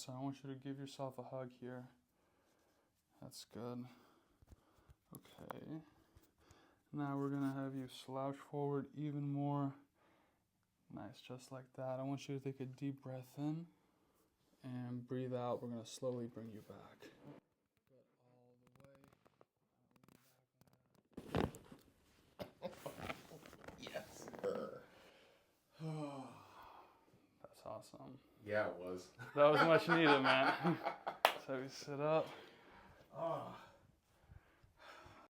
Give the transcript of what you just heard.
So I want you to give yourself a hug here. That's good. Okay. Now we're gonna have you slouch forward even more. Nice, just like that. I want you to take a deep breath in and breathe out. We're gonna slowly bring you back. But all the way. Yes. That's awesome. Yeah, it was. That was much needed, man. So we sit up. Oh.